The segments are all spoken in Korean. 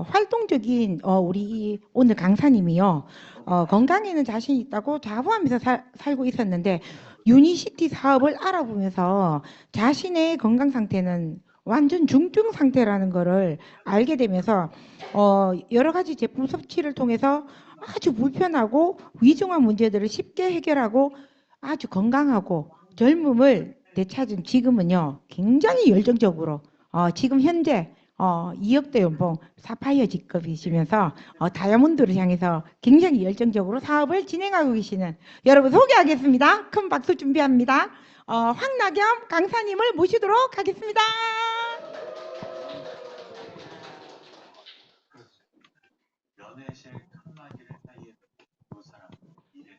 활동적인 우리 오늘 강사님이요. 건강에는 자신 있다고 자부하면서 살고 있었는데 유니시티 사업을 알아보면서 자신의 건강 상태는 완전 중증 상태라는 거를 알게 되면서 여러 가지 제품 섭취를 통해서 아주 불편하고 위중한 문제들을 쉽게 해결하고 아주 건강하고 젊음을 되찾은 지금은요, 굉장히 열정적으로 지금 현재 2억대 연봉 사파이어 직급이시면서 다이아몬드를 향해서 굉장히 열정적으로 사업을 진행하고 계시는 여러분 소개하겠습니다. 큰 박수 준비합니다. 황나겸 강사님을 모시도록 하겠습니다.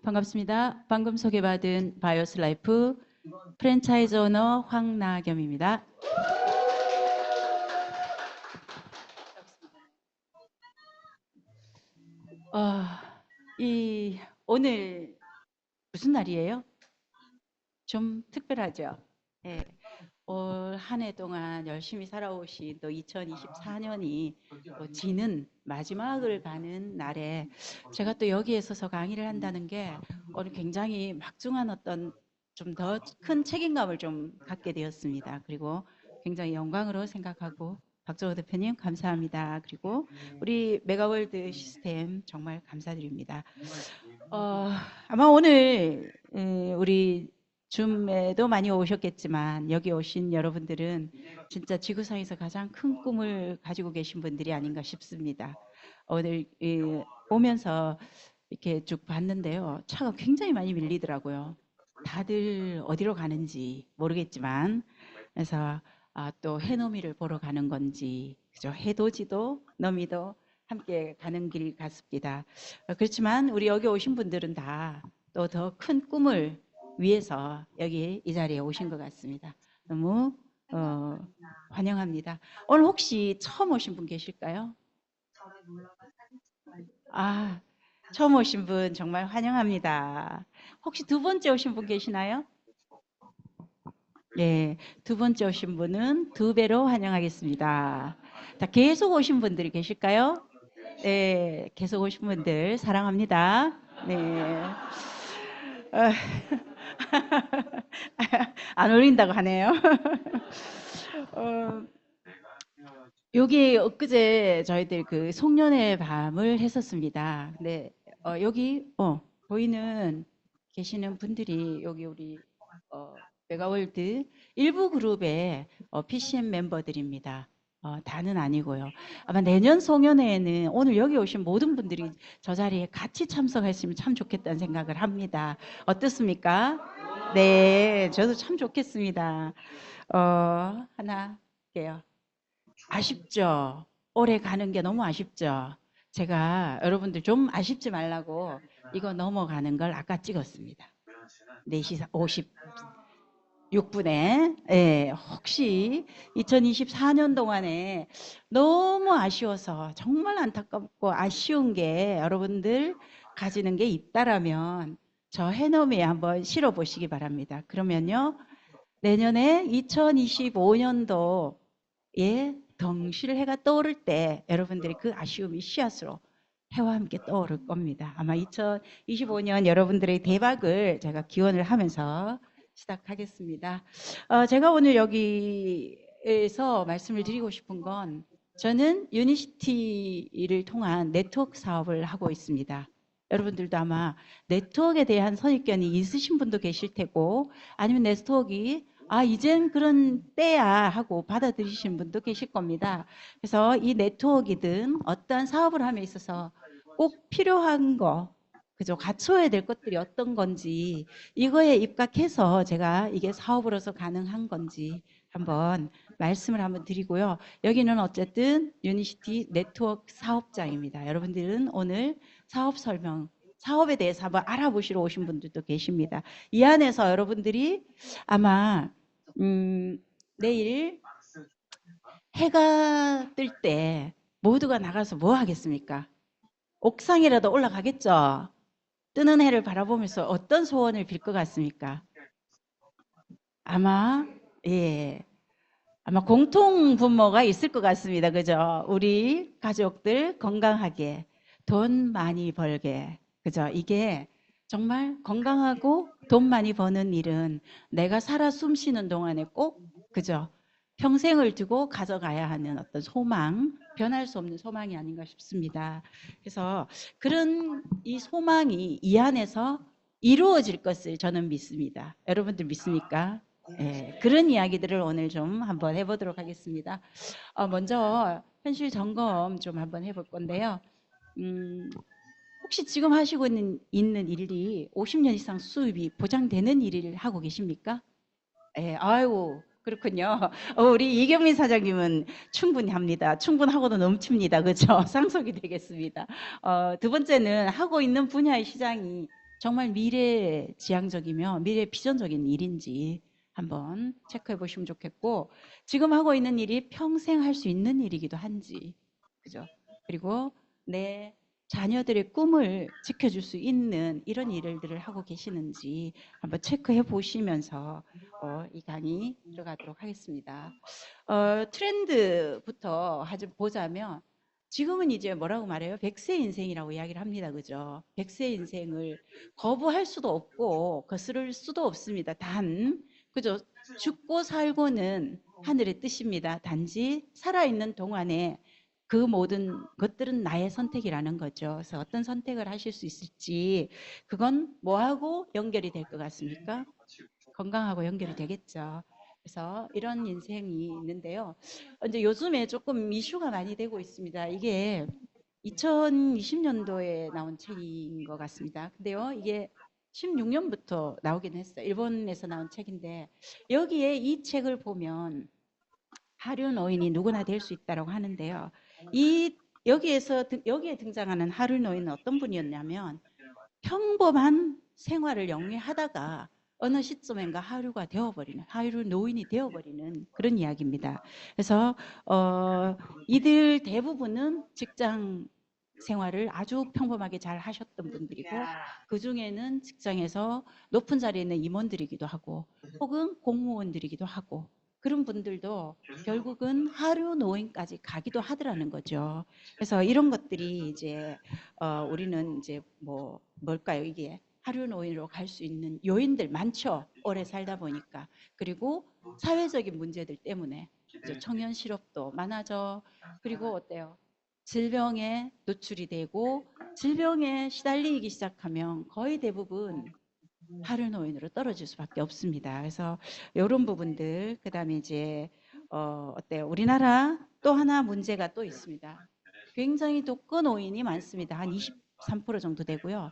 반갑습니다. 방금 소개받은 바이오스 라이프 프랜차이즈 오너 황나겸입니다. 오늘 무슨 날이에요? 좀 특별하죠? 네. 올 한 해 동안 열심히 살아오신 또 2024년이 지는 마지막을 가는 날에 제가 또 여기에 서서 강의를 한다는 게 오늘 굉장히 막중한 어떤 좀 더 큰 책임감을 좀 갖게 되었습니다. 그리고 굉장히 영광으로 생각하고 박정호 대표님 감사합니다. 그리고 우리 메가월드 시스템 정말 감사드립니다. 아마 오늘 우리 줌에도 많이 오셨겠지만 여기 오신 여러분들은 진짜 지구상에서 가장 큰 꿈을 가지고 계신 분들이 아닌가 싶습니다. 오늘 오면서 이렇게 쭉 봤는데요. 차가 굉장히 많이 밀리더라고요. 다들 어디로 가는지 모르겠지만 그래서 또 해넘이를 보러 가는 건지 그죠? 해돋이도 너미도 함께 가는 길 같습니다. 그렇지만 우리 여기 오신 분들은 다 또 더 큰 꿈을 위해서 여기 이 자리에 오신 것 같습니다. 너무 환영합니다. 오늘 혹시 처음 오신 분 계실까요? 처음 오신 분 정말 환영합니다. 혹시 두 번째 오신 분 계시나요? 네, 두 번째 오신 분은 두 배로 환영하겠습니다. 자, 계속 오신 분들이 계실까요? 네, 계속 오신 분들 사랑합니다. 네. 안 어울린다고 하네요. 여기 엊그제 저희들 그 송년회 밤을 했었습니다. 근데 여기 보이는 계시는 분들이 여기 우리 메가월드 일부 그룹의 PCM 멤버들입니다. 다는 아니고요. 아마 내년 송년회에는 오늘 여기 오신 모든 분들이 저 자리에 같이 참석했으면 참 좋겠다는 생각을 합니다. 어떻습니까? 네, 저도 참 좋겠습니다. 하나 할게요. 아쉽죠? 올해 가는 게 너무 아쉽죠? 제가 여러분들 좀 아쉽지 말라고 이거 넘어가는 걸 아까 찍었습니다. 4시 56분에 혹시 2024년 동안에 너무 아쉬워서 정말 안타깝고 아쉬운 게 여러분들 가지는 게 있다라면 저 해넘이에 한번 실어 보시기 바랍니다. 그러면요 내년에 2025년도에 덩실 해가 떠오를 때 여러분들이 그 아쉬움이 씨앗으로 해와 함께 떠오를 겁니다. 아마 2025년 여러분들의 대박을 제가 기원을 하면서 시작하겠습니다. 제가 오늘 여기에서 말씀을 드리고 싶은 건 저는 유니시티를 통한 네트워크 사업을 하고 있습니다. 여러분들도 아마 네트워크에 대한 선입견이 있으신 분도 계실 테고 아니면 네트워크가 이젠 그런 때야 하고 받아들이시는 분도 계실 겁니다. 그래서 이 네트워크이든 어떠한 사업을 함에 있어서 꼭 필요한 거 그죠? 갖춰야 될 것들이 어떤 건지 이거에 입각해서 제가 이게 사업으로서 가능한 건지 한번 말씀을 한번 드리고요. 여기는 어쨌든 유니시티 네트워크 사업장입니다. 여러분들은 오늘 사업 설명, 사업에 대해서 한번 알아보시러 오신 분들도 계십니다. 이 안에서 여러분들이 아마 내일 해가 뜰 때 모두가 나가서 뭐 하겠습니까? 옥상이라도 올라가겠죠? 뜨는 해를 바라보면서 어떤 소원을 빌 것 같습니까? 아마 아마 공통 분모가 있을 것 같습니다. 그죠? 우리 가족들 건강하게, 돈 많이 벌게. 그죠? 이게 정말 건강하고 돈 많이 버는 일은 내가 살아 숨 쉬는 동안에 꼭, 그죠? 평생을 두고 가져가야 하는 어떤 소망, 변할 수 없는 소망이 아닌가 싶습니다. 그래서 그런 이 소망이 이 안에서 이루어질 것을 저는 믿습니다. 여러분들 믿습니까? 예, 그런 이야기들을 오늘 좀 한번 해보도록 하겠습니다. 먼저 현실 점검 좀 한번 해볼 건데요. 음, 혹시 지금 하시고 있는 일이 50년 이상 수입이 보장되는 일을 하고 계십니까? 예, 아유, 그렇군요. 우리 이경민 사장님은 충분히 합니다. 충분하고도 넘칩니다. 그죠? 상속이 되겠습니다. 두 번째는 하고 있는 분야의 시장이 정말 미래지향적이며 미래 비전적인 일인지 한번 체크해 보시면 좋겠고, 지금 하고 있는 일이 평생 할 수 있는 일이기도 한지, 그죠? 그리고 내 자녀들의 꿈을 지켜줄 수 있는 이런 일들을 하고 계시는지 한번 체크해 보시면서 이 강의 들어가도록 하겠습니다. 트렌드부터 보자면 지금은 이제 뭐라고 말해요? 100세 인생이라고 이야기를 합니다. 그죠? 100세 인생을 거부할 수도 없고 거스를 수도 없습니다. 그죠? 죽고 살고는 하늘의 뜻입니다. 단지 살아있는 동안에 그 모든 것들은 나의 선택이라는 거죠. 그래서 어떤 선택을 하실 수 있을지 그건 뭐하고 연결이 될 것 같습니까? 건강하고 연결이 되겠죠. 그래서 이런 인생이 있는데요. 이제 요즘에 조금 이슈가 많이 되고 있습니다. 이게 2020년도에 나온 책인 것 같습니다. 근데요, 이게 16년부터 나오긴 했어요. 일본에서 나온 책인데 여기에 이 책을 보면 하류 노인이 누구나 될 수 있다고 하는데요. 이 여기에 등장하는 하류 노인은 어떤 분이었냐면 평범한 생활을 영위하다가 어느 시점인가 하류 노인이 되어버리는 그런 이야기입니다. 그래서 이들 대부분은 직장 생활을 아주 평범하게 잘 하셨던 분들이고 그 중에는 직장에서 높은 자리에 있는 임원들이기도 하고 혹은 공무원들이기도 하고 그런 분들도 결국은 하류 노인까지 가기도 하더라는 거죠. 그래서 이런 것들이 이제 우리는 이제 뭘까요? 이게 하류 노인으로 갈 수 있는 요인들 많죠. 오래 살다 보니까. 그리고 사회적인 문제들 때문에 이제 청년 실업도 많아져. 그리고 어때요? 질병에 노출이 되고 질병에 시달리기 시작하면 거의 대부분 하류 노인으로 떨어질 수밖에 없습니다. 그래서 이런 부분들 그다음에 이제 어때요? 우리나라 또 하나 문제가 또 있습니다. 굉장히 독거 노인이 많습니다. 한 23% 정도 되고요.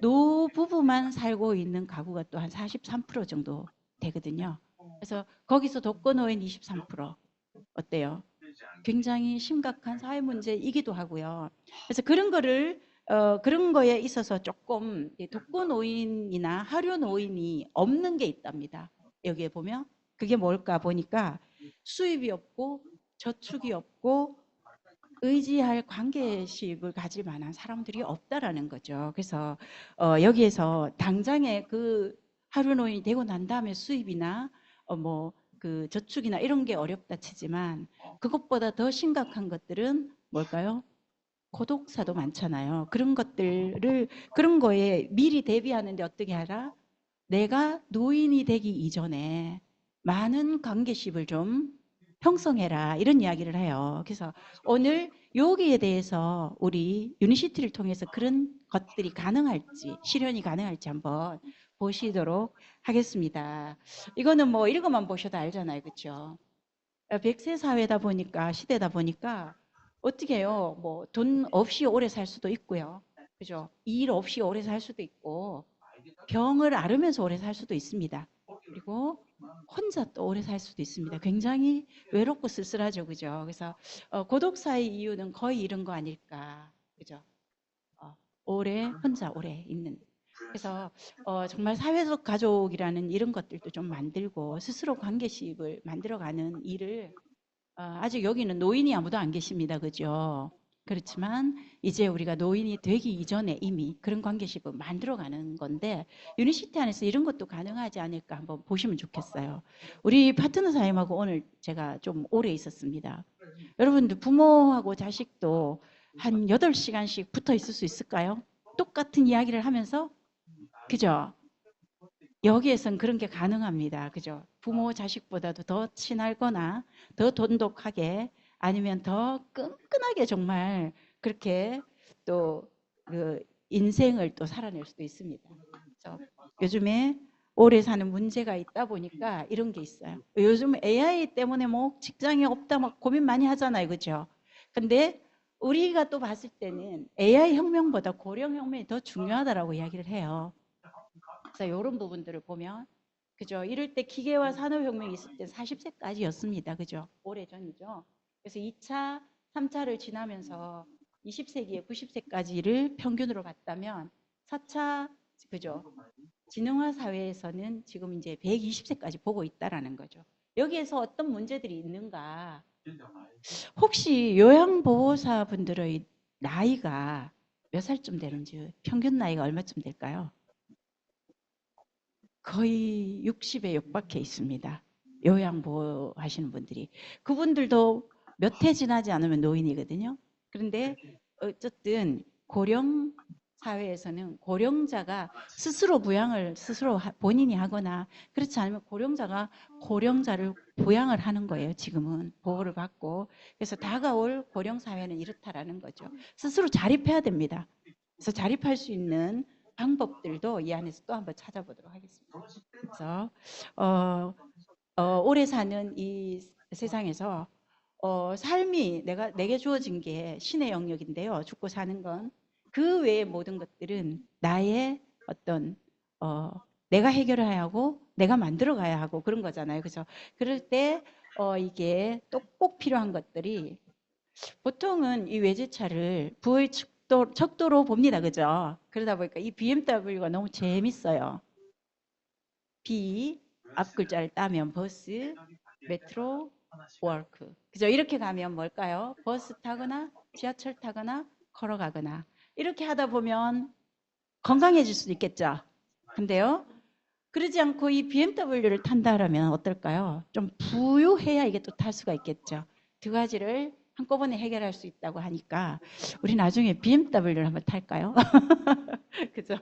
노부부만 살고 있는 가구가 또 한 43% 정도 되거든요. 그래서 거기서 독거 노인 23% 어때요? 굉장히 심각한 사회 문제이기도 하고요. 그래서 그런 거에 있어서 조금 독거 노인이나 하류 노인이 없는 게 있답니다. 여기에 보면 그게 뭘까 보니까 수입이 없고 저축이 없고 의지할 관계식을 가질 만한 사람들이 없다라는 거죠. 그래서 여기에서 당장에 그 하루 노인이 되고 난 다음에 수입이나 그 저축이나 이런 게 어렵다 치지만 그것보다 더 심각한 것들은 뭘까요? 고독사도 많잖아요. 그런 거에 미리 대비하는데 어떻게 하라? 내가 노인이 되기 이전에 많은 관계십을 좀 형성해라. 이런 이야기를 해요. 그래서 오늘 여기에 대해서 우리 유니시티를 통해서 그런 것들이 가능할지, 실현이 가능할지 한번 보시도록 하겠습니다. 이거는 뭐 읽어만 보셔도 알잖아요. 그렇죠? 100세 사회다 보니까, 시대다 보니까 어떻게 해요? 뭐 돈 없이 오래 살 수도 있고요. 그죠? 일 없이 오래 살 수도 있고, 병을 앓으면서 오래 살 수도 있습니다. 그리고 혼자 또 오래 살 수도 있습니다. 굉장히 외롭고 쓸쓸하죠. 그죠? 그래서 고독사의 이유는 거의 이런 거 아닐까. 그죠? 혼자 오래 있는. 그래서 정말 사회적 가족이라는 이런 것들도 좀 만들고 스스로 관계식을 만들어가는 일을 아직 여기는 노인이 아무도 안 계십니다. 그죠? 그렇지만 이제 우리가 노인이 되기 이전에 이미 그런 관계식을 만들어가는 건데 유니시티 안에서 이런 것도 가능하지 않을까 한번 보시면 좋겠어요. 우리 파트너 사임하고 오늘 제가 좀 오래 있었습니다. 여러분들 부모하고 자식도 한 8시간씩 붙어 있을 수 있을까요? 똑같은 이야기를 하면서 그죠? 여기에선 그런 게 가능합니다. 그죠? 부모 자식보다도 더 친하거나 더 돈독하게 아니면 더 끈끈하게 정말 그렇게 또 그 인생을 또 살아낼 수도 있습니다. 그래서 요즘에 오래 사는 문제가 있다 보니까 이런 게 있어요. 요즘 AI 때문에 뭐 직장이 없다 막 고민 많이 하잖아요. 그죠? 근데 우리가 또 봤을 때는 AI 혁명보다 고령 혁명이 더 중요하다라고 이야기를 해요. 그래서 이런 부분들을 보면 그죠? 이럴 때 기계화 산업혁명이 있을 때 40세까지였습니다. 그죠? 오래전이죠. 그래서 2차, 3차를 지나면서 20세기에 90세까지를 평균으로 봤다면 4차 그죠? 지능화 사회에서는 지금 이제 120세까지 보고 있다라는 거죠. 여기에서 어떤 문제들이 있는가? 혹시 요양보호사 분들의 나이가 몇 살쯤 되는지 평균 나이가 얼마쯤 될까요? 거의 60에 육박해 있습니다. 요양보호 하시는 분들이. 그분들도 몇 해 지나지 않으면 노인이거든요. 그런데 어쨌든 고령 사회에서는 고령자가 스스로 부양을 스스로 본인이 하거나 그렇지 않으면 고령자가 고령자를 부양을 하는 거예요. 지금은 보호를 받고. 그래서 다가올 고령 사회는 이렇다라는 거죠. 스스로 자립해야 됩니다. 그래서 자립할 수 있는 방법들도 이 안에서 또 한번 찾아보도록 하겠습니다. 그래서 오래 사는 이 세상에서 삶이 내게 주어진 게 신의 영역인데요. 죽고 사는 건 그 외의 모든 것들은 나의 어떤 내가 해결해야 하고 내가 만들어 가야 하고 그런 거잖아요. 그래서 그럴 때 이게 또 꼭 필요한 것들이 보통은 이 외제차를 부의 척도로 봅니다. 그죠? 그러다 보니까 이 BMW가 너무 재밌어요. B 앞 글자를 따면 버스, 메트로, 워크. 그죠? 이렇게 가면 뭘까요? 버스 타거나 지하철 타거나 걸어가거나 이렇게 하다 보면 건강해질 수도 있겠죠. 근데요. 그러지 않고 이 BMW를 탄다라면 어떨까요? 좀 부유해야 이게 또 탈 수가 있겠죠. 두 가지를 한꺼번에 해결할 수 있다고 하니까 우리 나중에 BMW를 한번 탈까요? 그죠?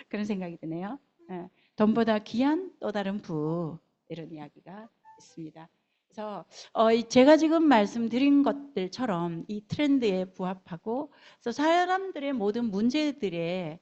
그런 생각이 드네요. 예, 돈보다 귀한 또 다른 부 이런 이야기가 있습니다. 그래서 제가 지금 말씀드린 것들처럼 이 트렌드에 부합하고 그래서 사람들의 모든 문제들의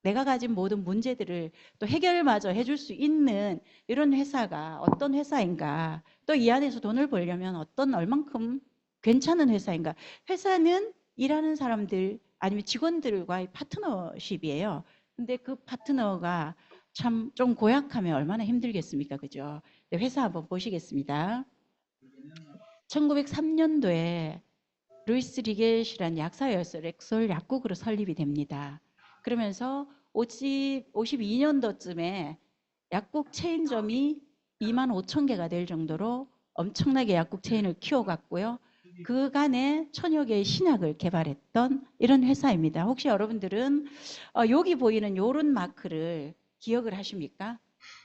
내가 가진 모든 문제들을 또 해결마저 해줄 수 있는 이런 회사가 어떤 회사인가 또 이 안에서 돈을 벌려면 어떤 얼만큼 괜찮은 회사인가 회사는 일하는 사람들 아니면 직원들과의 파트너십이에요. 근데 그 파트너가 참 좀 고약하면 얼마나 힘들겠습니까? 그죠? 회사 한번 보시겠습니다. 1903년도에 루이스 리겟이라는 약사였어요. 렉솔 약국으로 설립이 됩니다. 그러면서 52년도쯤에 약국 체인점이 2만 5천 개가 될 정도로 엄청나게 약국 체인을 키워갔고요. 그간에 천여 개의 신약을 개발했던 이런 회사입니다. 혹시 여러분들은 여기 보이는 요런 마크를 기억을 하십니까?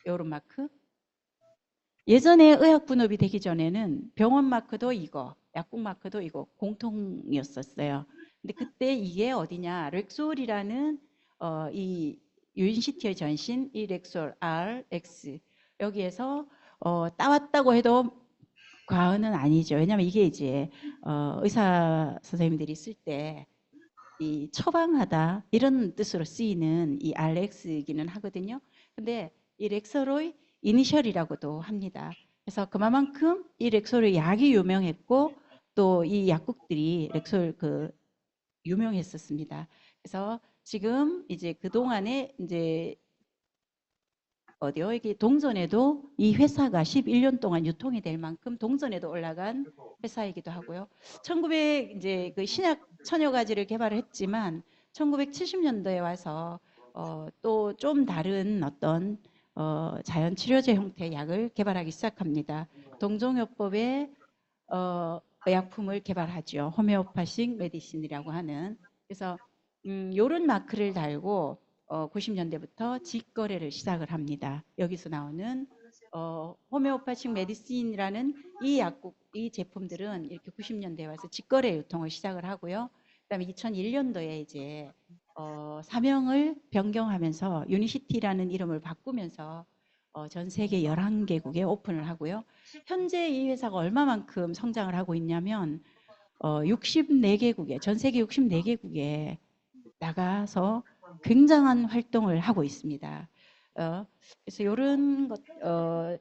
요런 마크? 예전에 의학 분업이 되기 전에는 병원 마크도 이거, 약국 마크도 이거 공통이었었어요. 근데 그때 이게 어디냐? 렉솔이라는 이 유인시티의 전신 이 렉솔 RX 여기에서 따왔다고 해도 과언은 아니죠. 왜냐하면 이게 이제 의사 선생님들이 쓸 때 이 처방하다 이런 뜻으로 쓰이는 이 RX이기는 하거든요. 근데 이 렉솔의 이니셜이라고도 합니다. 그래서 그만큼 이 렉솔의 약이 유명했고 또 이 약국들이 렉솔 유명했었습니다. 그래서 지금 이제 그 동안에 이제 어디요? 여기 동전에도 이 회사가 11년 동안 유통이 될 만큼 동전에도 올라간 회사이기도 하고요. 1900 이제 그 신약 천여 가지를 개발을 했지만 1970년도에 와서 또 좀 다른 어떤 자연 치료제 형태의 약을 개발하기 시작합니다. 동종요법에 의약품을 개발하죠. 호메오파식 메디신이라고 하는. 그래서 요런 마크를 달고 90년대부터 직거래를 시작을 합니다. 여기서 나오는 호메오파식 메디신이라는 이 약국, 이 제품들은 이렇게 90년대에 와서 직거래 유통을 시작을 하고요. 그다음에 2001년도에 이제 사명을 변경하면서 유니시티라는 이름을 바꾸면서 전 세계 11개국에 오픈을 하고요. 현재 이 회사가 얼마만큼 성장을 하고 있냐면 64개국에, 전 세계 64개국에 나가서 굉장한 활동을 하고 있습니다. 그래서 이런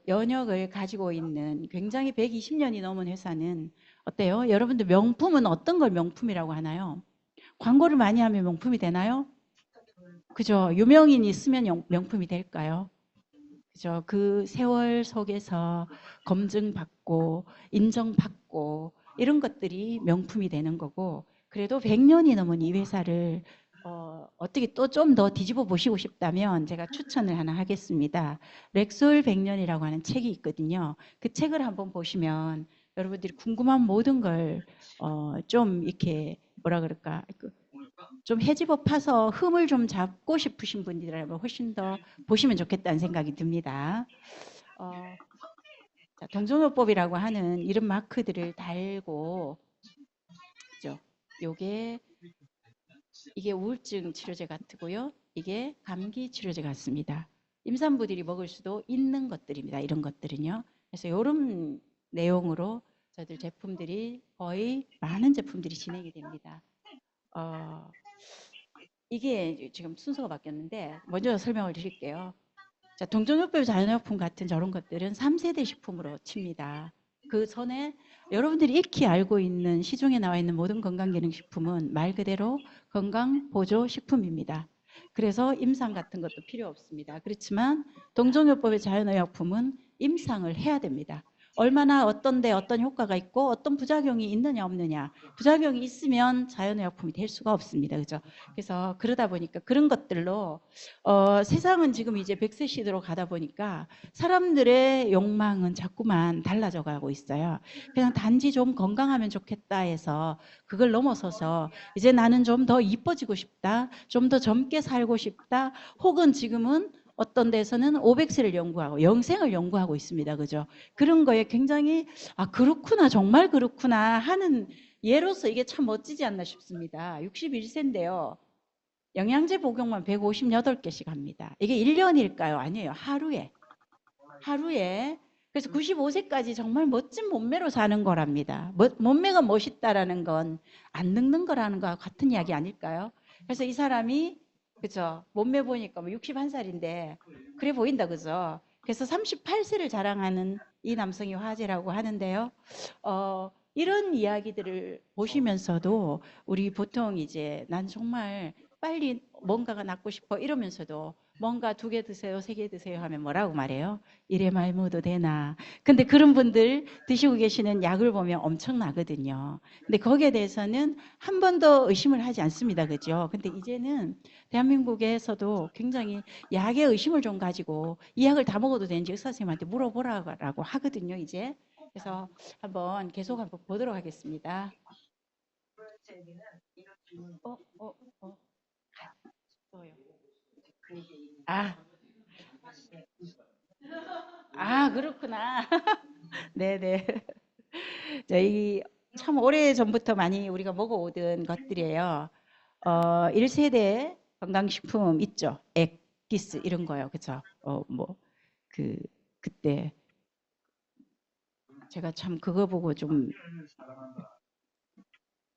연역을 가지고 있는 굉장히 120년이 넘은 회사는 어때요? 여러분들 명품은 어떤 걸 명품이라고 하나요? 광고를 많이 하면 명품이 되나요? 그죠? 유명인이 쓰면 명품이 될까요? 그죠? 그 세월 속에서 검증받고 인정받고 이런 것들이 명품이 되는 거고, 그래도 100년이 넘은 이 회사를 어떻게 또 좀 더 뒤집어 보시고 싶다면 제가 추천을 하나 하겠습니다. 렉솔 100년이라고 하는 책이 있거든요. 그 책을 한번 보시면 여러분들이 궁금한 모든 걸 좀 이렇게 뭐라 그럴까, 좀 헤집어 파서 흠을 좀 잡고 싶으신 분들이라면 훨씬 더 보시면 좋겠다는 생각이 듭니다. 자, 동종요법이라고 하는 이런 마크들을 달고, 그죠? 이게 우울증 치료제 같고요. 이게 감기 치료제 같습니다. 임산부들이 먹을 수도 있는 것들입니다. 이런 것들은요. 그래서 이런 내용으로 저희들 제품들이 거의 많은 제품들이 진행이 됩니다. 이게 지금 순서가 바뀌었는데 먼저 설명을 드릴게요. 자, 동종요법 자연의약품 같은 저런 것들은 3세대 식품으로 칩니다. 그 전에 여러분들이 익히 알고 있는 시중에 나와 있는 모든 건강기능식품은 말 그대로 건강보조식품입니다. 그래서 임상 같은 것도 필요 없습니다. 그렇지만 동종요법의 자연의약품은 임상을 해야 됩니다. 얼마나 어떤데 어떤 효과가 있고 어떤 부작용이 있느냐 없느냐. 부작용이 있으면 자연의약품이 될 수가 없습니다. 그죠? 그래서 그러다 보니까 그런 것들로 세상은 지금 이제 100세 시대로 가다 보니까 사람들의 욕망은 자꾸만 달라져 가고 있어요. 그냥 단지 좀 건강하면 좋겠다 해서 그걸 넘어서서 이제 나는 좀 더 이뻐지고 싶다, 좀 더 젊게 살고 싶다, 혹은 지금은 어떤 데서는 500세를 연구하고 영생을 연구하고 있습니다. 그죠? 그런 거에 굉장히 그렇구나, 정말 그렇구나 하는 예로서 이게 참 멋지지 않나 싶습니다. 61세인데요. 영양제 복용만 158개씩 합니다. 이게 1년일까요? 아니에요. 하루에. 하루에. 그래서 95세까지 정말 멋진 몸매로 사는 거랍니다. 몸매가 멋있다라는 건 안 늙는 거라는 거와 같은 이야기 아닐까요? 그래서 이 사람이, 그죠? 몸매 보니까 뭐 61살인데 그래 보인다, 그죠? 그래서 38세를 자랑하는 이 남성이 화제라고 하는데요. 이런 이야기들을 보시면서도 우리 보통 이제 난 정말 빨리 뭔가가 낫고 싶어 이러면서도 뭔가 2개 드세요, 3개 드세요 하면 뭐라고 말해요? 이래 말 모두 되나. 근데 그런 분들 드시고 계시는 약을 보면 엄청나거든요. 근데 거기에 대해서는 한 번도 의심을 하지 않습니다. 그죠? 근데 이제는 대한민국에서도 굉장히 약에 의심을 좀 가지고 이 약을 다 먹어도 되는지 의사 선생님한테 물어보라고 하거든요, 이제. 그래서 계속 한번 보도록 하겠습니다. 어, 어, 어. 또요. 아, 그렇구나. 네네. 저희 참 오래 전부터 많이 우리가 먹어오던 것들이에요. 1세대 건강식품 있죠. 엑기스 이런 거요. 그죠? 그, 그때 제가 참 그거 보고 좀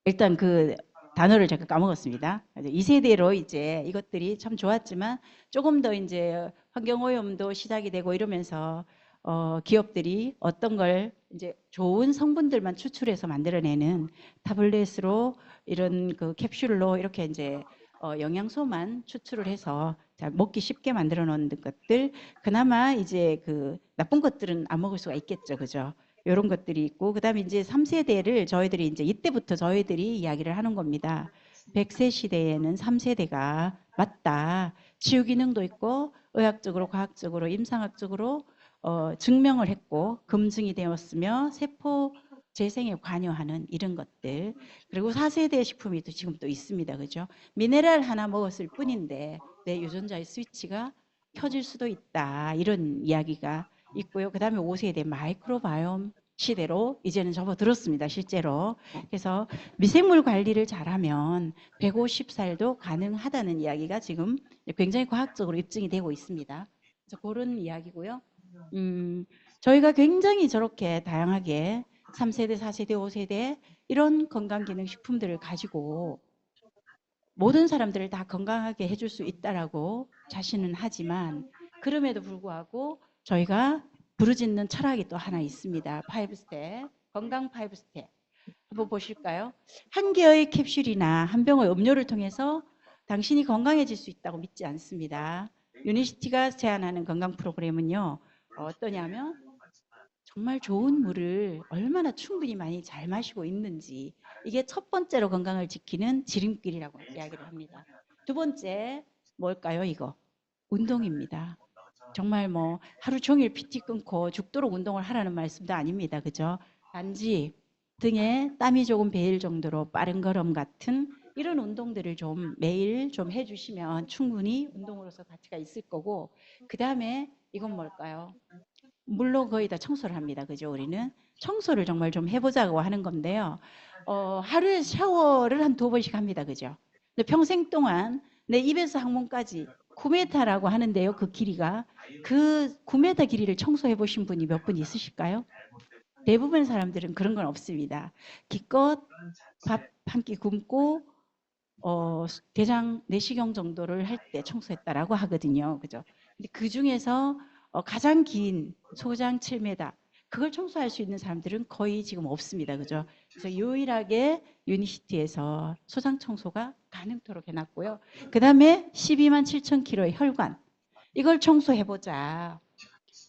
일단 그 단어를 제가 까먹었습니다. 2세대로 이제 이것들이 참 좋았지만 조금 더 이제 환경오염도 시작이 되고 이러면서 기업들이 어떤 걸 이제 좋은 성분들만 추출해서 만들어내는 타블렛으로 이런 그 캡슐로 이렇게 이제 영양소만 추출을 해서 자, 먹기 쉽게 만들어 놓은 것들, 그나마 이제 그 나쁜 것들은 안 먹을 수가 있겠죠. 그죠? 이런 것들이 있고, 그다음에 이제 3세대를 저희들이 이제 이때부터 저희들이 이야기를 하는 겁니다. 100세 시대에는 3세대가 맞다. 치유 기능도 있고 의학적으로, 과학적으로, 임상학적으로 증명을 했고 검증이 되었으며 세포 재생에 관여하는 이런 것들. 그리고 4세대 식품이 또 지금 또 있습니다. 그죠? 미네랄 하나 먹었을 뿐인데 내 유전자의 스위치가 켜질 수도 있다. 이런 이야기가 있고요. 그 다음에 5세대 마이크로바이옴 시대로 이제는 접어들었습니다. 실제로. 그래서 미생물 관리를 잘하면 150살도 가능하다는 이야기가 지금 굉장히 과학적으로 입증이 되고 있습니다. 그래서 그런 이야기고요. 저희가 굉장히 저렇게 다양하게 3세대, 4세대, 5세대 이런 건강기능식품들을 가지고 모든 사람들을 다 건강하게 해줄 수 있다라고 자신은 하지만 그럼에도 불구하고 저희가 부르짖는 철학이 또 하나 있습니다. 5스텝, 건강 5스텝. 한번 보실까요? 한 개의 캡슐이나 한 병의 음료를 통해서 당신이 건강해질 수 있다고 믿지 않습니다. 유니시티가 제안하는 건강 프로그램은요. 어떠냐면 정말 좋은 물을 얼마나 충분히 많이 잘 마시고 있는지 이게 첫 번째로 건강을 지키는 지름길이라고 이야기를 합니다. 두 번째 뭘까요? 이거 운동입니다. 정말 뭐 하루 종일 PT 끊고 죽도록 운동을 하라는 말씀도 아닙니다. 그죠? 단지 등에 땀이 조금 배일 정도로 빠른 걸음 같은 이런 운동들을 좀 매일 좀 해주시면 충분히 운동으로서 가치가 있을 거고 그 다음에 이건 뭘까요? 물로 거의 다 청소를 합니다. 그죠? 우리는 청소를 정말 좀 해보자고 하는 건데요. 하루에 샤워를 한 2번씩 합니다. 그죠? 근데 평생 동안 내 입에서 항문까지 9m라고 하는데요. 그 길이가 그 9m 길이를 청소해 보신 분이 몇 분 있으실까요? 대부분 사람들은 그런 건 없습니다. 기껏 밥 한 끼 굶고 대장 내시경 정도를 할 때 청소했다라고 하거든요. 그죠? 근데 그 중에서 가장 긴 소장 7m 그걸 청소할 수 있는 사람들은 거의 지금 없습니다. 그죠? 그래서 유일하게 유니시티에서 소장 청소가 가능토록 해놨고요. 그 다음에 12만 7천 킬로의 혈관 이걸 청소해보자.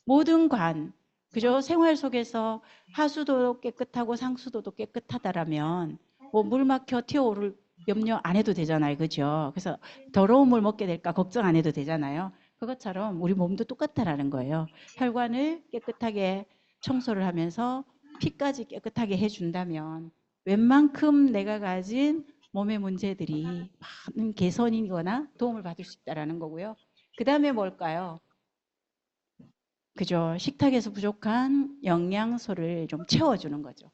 모든 관 그죠? 생활 속에서 하수도 깨끗하고 상수도도 깨끗하다라면 뭐 물 막혀 튀어오를 염려 안 해도 되잖아요. 그죠? 그래서 더러운 물 먹게 될까 걱정 안 해도 되잖아요. 그것처럼 우리 몸도 똑같다라는 거예요. 혈관을 깨끗하게 청소를 하면서 피까지 깨끗하게 해준다면 웬만큼 내가 가진 몸의 문제들이 많은 개선이거나 도움을 받을 수 있다는 거고요. 그 다음에 뭘까요? 그죠? 식탁에서 부족한 영양소를 좀 채워주는 거죠.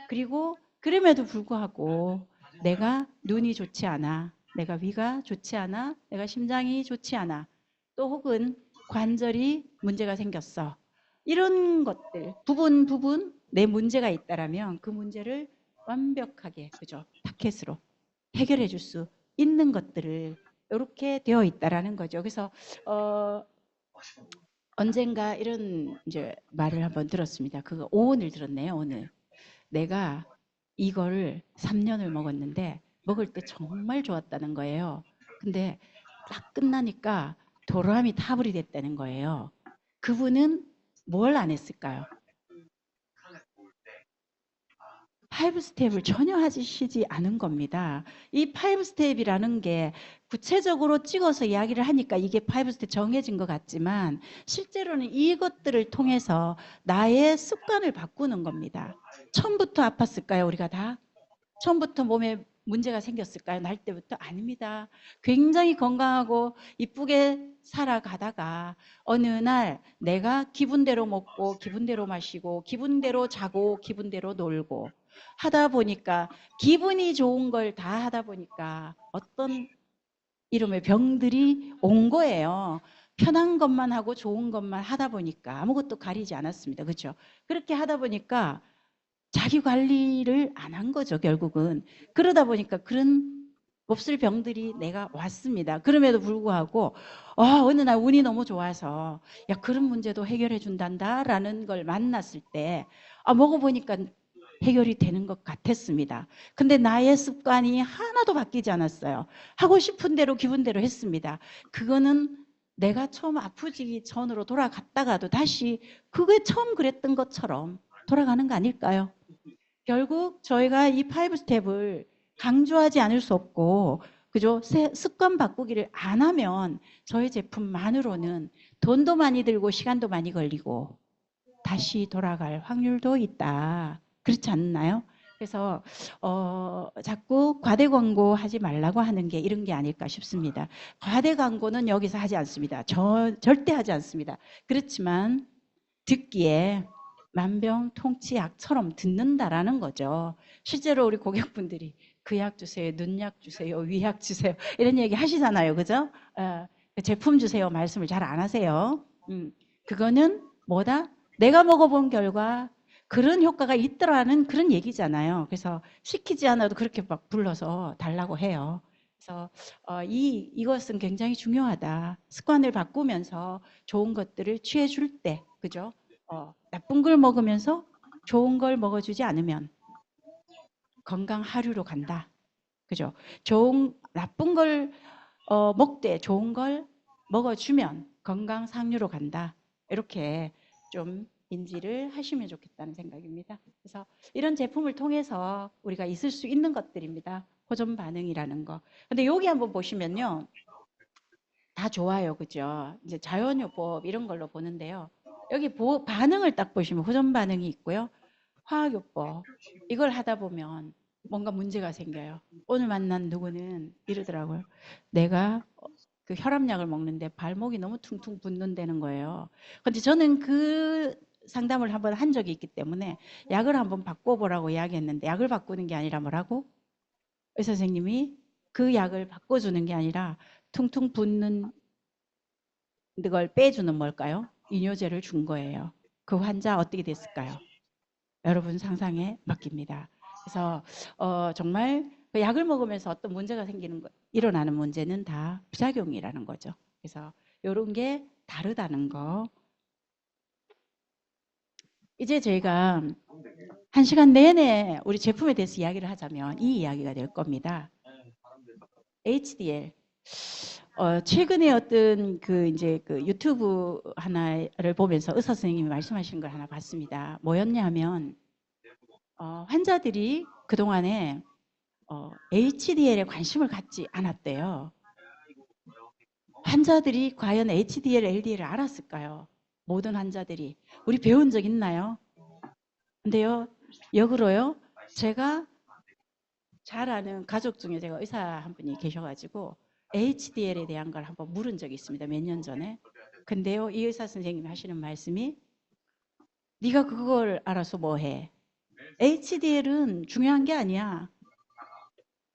그리고 그럼에도 불구하고 내가 눈이 좋지 않아, 내가 위가 좋지 않아, 내가 심장이 좋지 않아, 또 혹은 관절이 문제가 생겼어. 이런 것들 부분 내 문제가 있다라면 그 문제를 완벽하게 그죠? 타켓으로 해결해 줄 수 있는 것들을 이렇게 되어 있다라는 거죠. 그래서 언젠가 이런 이제 말을 한번 들었습니다. 그거 오늘 들었네요. 오늘 내가 이거를 3년을 먹었는데 먹을 때 정말 좋았다는 거예요. 근데 딱 끝나니까 도로함이 타불이 됐다는 거예요. 그분은 뭘 안 했을까요? 5스텝을 전혀 하시지 않은 겁니다. 이 5스텝이라는 게 구체적으로 찍어서 이야기를 하니까 이게 5스텝 정해진 것 같지만 실제로는 이것들을 통해서 나의 습관을 바꾸는 겁니다. 처음부터 아팠을까요? 우리가 다? 처음부터 몸에 문제가 생겼을까요? 날 때부터? 아닙니다. 굉장히 건강하고 이쁘게 살아가다가 어느 날 내가 기분대로 먹고 기분대로 마시고 기분대로 자고 기분대로 놀고 하다 보니까 기분이 좋은 걸 다 하다 보니까 어떤 이름의 병들이 온 거예요. 편한 것만 하고 좋은 것만 하다 보니까 아무것도 가리지 않았습니다. 그렇죠? 그렇게 하다 보니까 자기 관리를 안 한 거죠, 결국은. 그러다 보니까 그런 몹쓸 병들이 내가 왔습니다. 그럼에도 불구하고 어느 날 운이 너무 좋아서 야 그런 문제도 해결해 준단다라는 걸 만났을 때 먹어보니까 해결이 되는 것 같았습니다. 근데 나의 습관이 하나도 바뀌지 않았어요. 하고 싶은 대로 기분대로 했습니다. 그거는 내가 처음 아프기 전으로 돌아갔다가도 다시 그게 처음 그랬던 것처럼 돌아가는 거 아닐까요? 결국 저희가 이 5스텝을 강조하지 않을 수 없고 그죠? 습관 바꾸기를 안 하면 저희 제품만으로는 돈도 많이 들고 시간도 많이 걸리고 다시 돌아갈 확률도 있다. 그렇지 않나요? 그래서 자꾸 과대 광고 하지 말라고 하는 게 이런 게 아닐까 싶습니다. 과대 광고는 여기서 하지 않습니다. 절대 하지 않습니다. 그렇지만 듣기에 만병통치약처럼 듣는다라는 거죠. 실제로 우리 고객분들이 그 약 주세요, 눈약 주세요, 위약 주세요 이런 얘기 하시잖아요, 그죠? 그 제품 주세요 말씀을 잘 안 하세요. 그거는 뭐다? 내가 먹어본 결과 그런 효과가 있더라는 그런 얘기잖아요. 그래서 시키지 않아도 그렇게 막 불러서 달라고 해요. 그래서 이것은 굉장히 중요하다. 습관을 바꾸면서 좋은 것들을 취해줄 때, 그죠? 나쁜 걸 먹으면서 좋은 걸 먹어주지 않으면 건강 하류로 간다. 그죠? 나쁜 걸 먹되 좋은 걸 먹어주면 건강 상류로 간다. 이렇게 좀 인지를 하시면 좋겠다는 생각입니다. 그래서 이런 제품을 통해서 우리가 있을 수 있는 것들입니다. 호전 반응이라는 거. 근데 여기 한번 보시면요. 다 좋아요. 그죠? 이제 자연요법 이런 걸로 보는데요. 여기 반응을 딱 보시면 호전 반응이 있고요. 화학요법 이걸 하다 보면 뭔가 문제가 생겨요. 오늘 만난 누구는 이러더라고요. 내가 그 혈압약을 먹는데 발목이 너무 퉁퉁 붓는다는 거예요. 근데 저는 그 상담을 한번 한 적이 있기 때문에 약을 한번 바꿔보라고 이야기했는데 약을 바꾸는 게 아니라 뭐라고? 의사 선생님이 그 약을 바꿔주는 게 아니라 퉁퉁 붓는 걸 빼주는 뭘까요? 이뇨제를 준 거예요. 그 환자 어떻게 됐을까요? 여러분 상상에 맡깁니다. 그래서 정말 그 약을 먹으면서 어떤 문제가 일어나는 문제는 다 부작용이라는 거죠. 그래서 이런 게 다르다는 거. 이제 저희가 1시간 내내 우리 제품에 대해서 이야기를 하자면 이 이야기가 될 겁니다. HDL. 최근에 어떤 이제 그 유튜브 하나를 보면서 의사 선생님이 말씀하시는 걸 하나 봤습니다. 뭐였냐면 환자들이 그동안에 HDL에 관심을 갖지 않았대요. 환자들이 과연 HDL, LDL을 알았을까요? 모든 환자들이. 우리 배운 적 있나요? 근데요, 역으로요, 제가 잘 아는 가족 중에 제가 의사 한 분이 계셔가지고 HDL에 대한 걸 한번 물은 적이 있습니다. 몇 년 전에. 근데요, 이 의사 선생님이 하시는 말씀이 네가 그걸 알아서 뭐 해? HDL은 중요한 게 아니야.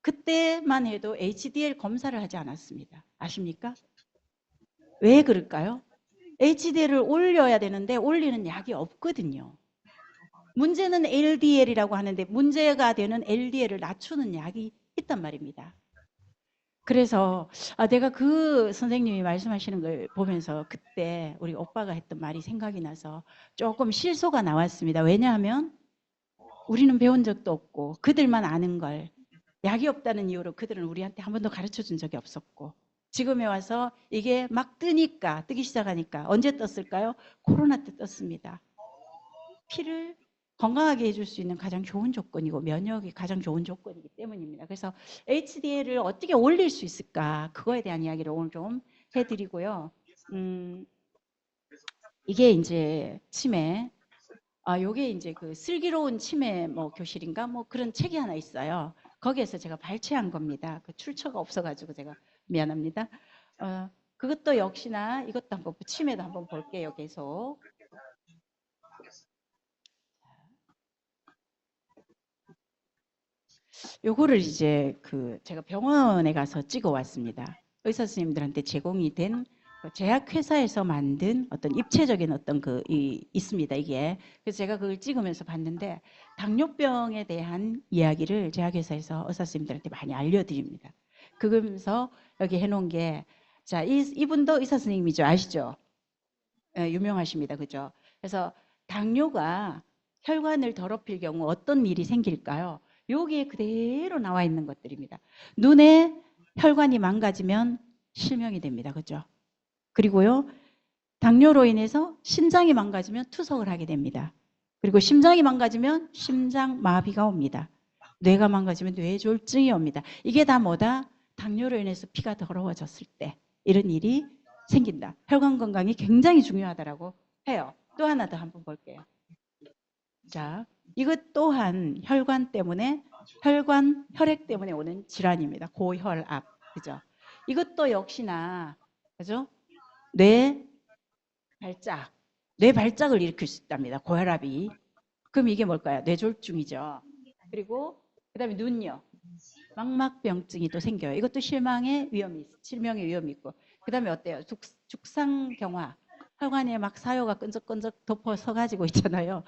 그때만 해도 HDL 검사를 하지 않았습니다. 아십니까? 왜 그럴까요? HDL을 올려야 되는데 올리는 약이 없거든요. 문제는 LDL이라고 하는데 문제가 되는 LDL을 낮추는 약이 있단 말입니다. 그래서 내가 그 선생님이 말씀하시는 걸 보면서 그때 우리 오빠가 했던 말이 생각이 나서 조금 실소가 나왔습니다. 왜냐하면 우리는 배운 적도 없고 그들만 아는 걸 약이 없다는 이유로 그들은 우리한테 한 번도 가르쳐 준 적이 없었고 지금에 와서 이게 막 뜨기 시작하니까 언제 떴을까요? 코로나 때 떴습니다. 피를 건강하게 해줄 수 있는 가장 좋은 조건이고 면역이 가장 좋은 조건이기 때문입니다. 그래서 HDL을 어떻게 올릴 수 있을까? 그거에 대한 이야기를 오늘 좀 해드리고요. 이게 이제 치매. 요게 이제 그 슬기로운 치매 뭐 교실인가 뭐 그런 책이 하나 있어요. 거기에서 제가 발췌한 겁니다. 그 출처가 없어가지고 제가 미안합니다. 그것도 역시나 이것도 한번 치매도 한번 볼게요. 계속. 요거를 이제 제가 병원에 가서 찍어 왔습니다. 의사 선생님들한테 제공이 된 제약회사에서 만든 어떤 입체적인 어떤 있습니다. 이게. 그래서 제가 그걸 찍으면서 봤는데 당뇨병에 대한 이야기를 제약회사에서 의사 선생님들한테 많이 알려드립니다. 그러면서 여기 해놓은 게 자, 이분도 의사 선생님이죠. 아시죠? 네, 유명하십니다. 그죠? 그래서 당뇨가 혈관을 더럽힐 경우 어떤 일이 생길까요? 여기에 그대로 나와 있는 것들입니다. 눈에 혈관이 망가지면 실명이 됩니다. 그죠? 그리고요, 당뇨로 인해서 심장이 망가지면 투석을 하게 됩니다. 그리고 심장이 망가지면 심장마비가 옵니다. 뇌가 망가지면 뇌졸중이 옵니다. 이게 다 뭐다? 당뇨로 인해서 피가 더러워졌을 때 이런 일이 생긴다. 혈관 건강이 굉장히 중요하다라고 해요. 또 하나 더 한번 볼게요. 자, 이것 또한 혈액 때문에 오는 질환입니다. 고혈압. 그죠? 이것도 역시나, 그죠? 뇌 발작을 일으킬 수 있답니다. 고혈압이. 그럼 이게 뭘까요? 뇌졸중이죠. 그리고 그다음에 눈요. 망막병증이 또 생겨요. 이것도 실명의 위험이 있고. 그다음에 어때요? 죽상경화. 혈관에 막 사요가 끈적끈적 덮어서 가지고 있잖아요.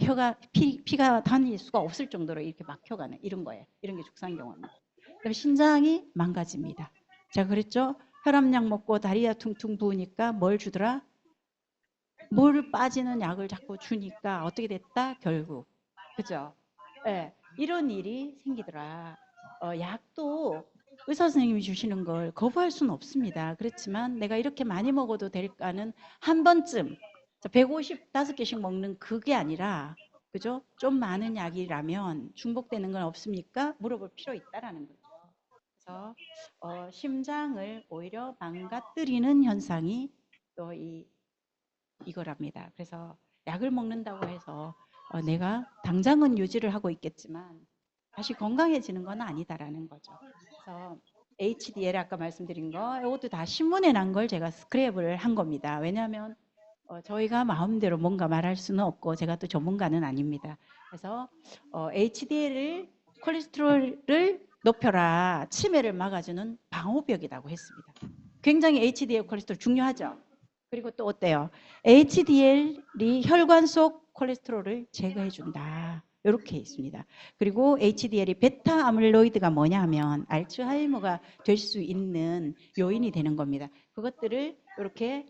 혀가 피가 다닐 수가 없을 정도로 이렇게 막혀가는 이런 거예요. 이런 게 죽상경화입니다. 그다음에 신장이 망가집니다. 제가 그랬죠? 혈압약 먹고 다리가 퉁퉁 부으니까 뭘 주더라? 물 빠지는 약을 자꾸 주니까 어떻게 됐다? 결국. 그죠? 예, 이런 일이 생기더라. 약도 의사 선생님이 주시는 걸 거부할 수는 없습니다. 그렇지만 내가 이렇게 많이 먹어도 될까는 한 번쯤 155개씩 먹는 그게 아니라 그죠? 좀 많은 약이라면 중복되는 건 없습니까? 물어볼 필요 있다라는 거죠. 그래서 심장을 오히려 망가뜨리는 현상이 또 이거랍니다. 그래서 약을 먹는다고 해서 내가 당장은 유지를 하고 있겠지만 다시 건강해지는 건 아니다라는 거죠. 그래서 HDL 아까 말씀드린 거 이것도 다 신문에 난 걸 제가 스크랩을 한 겁니다. 왜냐하면 저희가 마음대로 뭔가 말할 수는 없고 제가 또 전문가는 아닙니다. 그래서 HDL을 콜레스테롤을 높여라 치매를 막아주는 방호벽이라고 했습니다. 굉장히 HDL 콜레스테롤 중요하죠. 그리고 또 어때요? HDL이 혈관 속 콜레스테롤을 제거해 준다. 이렇게 있습니다. 그리고 HDL이 베타 아밀로이드가 뭐냐면 알츠하이머가 될 수 있는 요인이 되는 겁니다. 그것들을 이렇게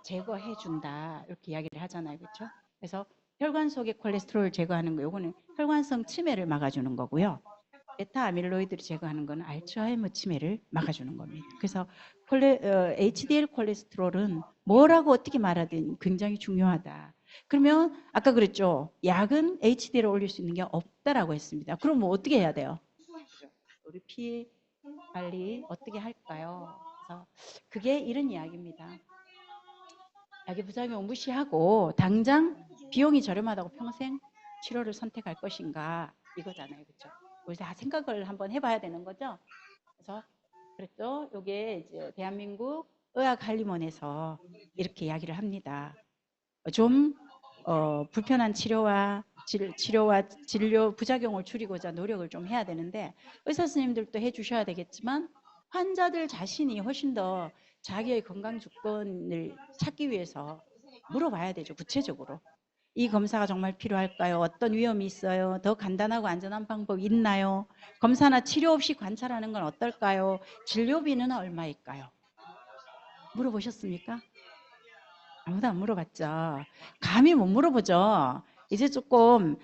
제거해 준다. 이렇게 이야기를 하잖아요. 그렇죠? 그래서 혈관 속의 콜레스테롤을 제거하는 거 요거는 혈관성 치매를 막아주는 거고요. 베타 아밀로이드를 제거하는 건 알츠하이머 치매를 막아주는 겁니다. 그래서 HDL 콜레스테롤은 뭐라고 어떻게 말하든 굉장히 중요하다. 그러면 아까 그랬죠. 약은 HDL을 올릴 수 있는 게 없다라고 했습니다. 그럼 뭐 어떻게 해야 돼요? 우리 피 관리 어떻게 할까요? 그래서 그게 이런 이야기입니다. 약의 부작용 무시하고 당장 비용이 저렴하다고 평생 치료를 선택할 것인가 이거잖아요. 그렇죠? 우리 다 생각을 한번 해봐야 되는 거죠. 그래서 그랬죠. 이게 이제 대한민국 의학한림원에서 이렇게 이야기를 합니다. 좀 불편한 치료와 진료 부작용을 줄이고자 노력을 좀 해야 되는데 의사 선생님들도 해주셔야 되겠지만 환자들 자신이 훨씬 더 자기의 건강 조건을 찾기 위해서 물어봐야 되죠. 구체적으로. 이 검사가 정말 필요할까요? 어떤 위험이 있어요? 더 간단하고 안전한 방법 있나요? 검사나 치료 없이 관찰하는 건 어떨까요? 진료비는 얼마일까요? 물어보셨습니까? 아무도 안 물어봤죠. 감히 못 물어보죠. 이제 조금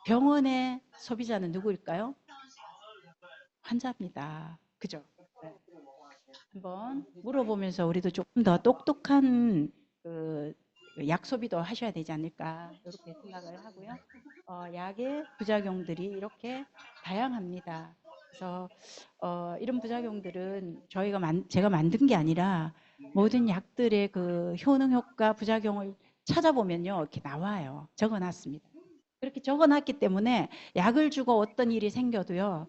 병원의 소비자는 누구일까요? 환자입니다. 그죠? 네. 한번 물어보면서 우리도 조금 더 똑똑한 약 소비도 하셔야 되지 않을까 이렇게 생각을 하고요. 약의 부작용들이 이렇게 다양합니다. 그래서 이런 부작용들은 제가 만든 게 아니라 모든 약들의 그 효능 효과 부작용을 찾아보면요 이렇게 나와요. 적어놨습니다. 그렇게 적어놨기 때문에 약을 주고 어떤 일이 생겨도요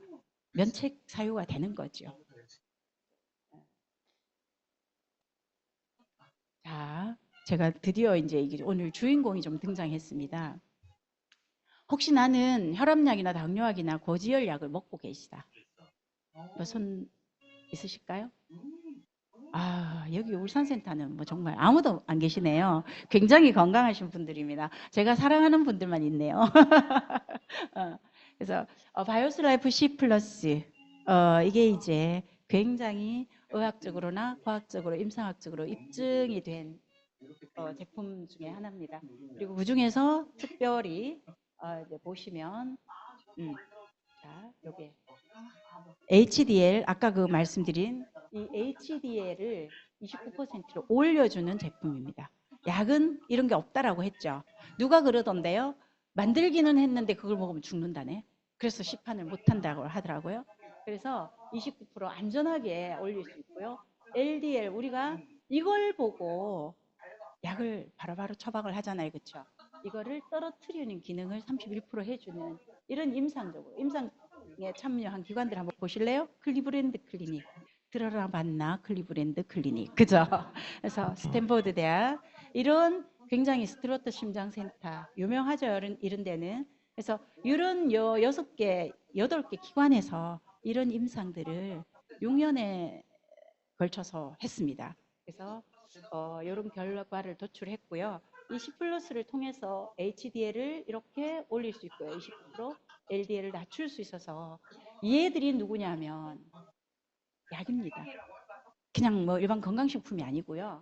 면책 사유가 되는 거죠. 자, 제가 드디어 이제 이게 오늘 주인공이 좀 등장했습니다. 혹시 나는 혈압약이나 당뇨약이나 고지혈약을 먹고 계시다. 손 있으실까요? 아, 여기 울산센터는 뭐 정말 아무도 안 계시네요. 굉장히 건강하신 분들입니다. 제가 사랑하는 분들만 있네요. 그래서 바이오스 라이프 C 플러스 이게 이제 굉장히 의학적으로나 과학적으로 임상학적으로 입증이 된 제품 중에 하나입니다. 그리고 그 중에서 특별히 이제 보시면 자, 요게 HDL 아까 그 말씀드린 이 HDL을 29%로 올려주는 제품입니다. 약은 이런 게 없다라고 했죠. 누가 그러던데요? 만들기는 했는데 그걸 먹으면 죽는다네. 그래서 시판을 못한다고 하더라고요. 그래서 29% 안전하게 올릴 수 있고요. LDL 우리가 이걸 보고 약을 바로바로 처방을 하잖아요. 그렇죠? 이거를 떨어뜨리는 기능을 31% 해주는 이런 임상에 참여한 기관들 한번 보실래요? 클리브랜드 클리닉. 들어라 봤나? 클리브랜드 클리닉. 그죠? 그래서 스탠퍼드 대학 이런 굉장히 스트로트 심장센터 유명하죠. 이런 데는. 그래서 이런 6개, 8개 기관에서 이런 임상들을 6년에 걸쳐서 했습니다. 그래서 이런 결과를 도출했고요. 이 C 플러스를 통해서 HDL을 이렇게 올릴 수 있고요. 20% LDL을 낮출 수 있어서 얘들이 누구냐면 약입니다. 그냥 뭐 일반 건강식품이 아니고요.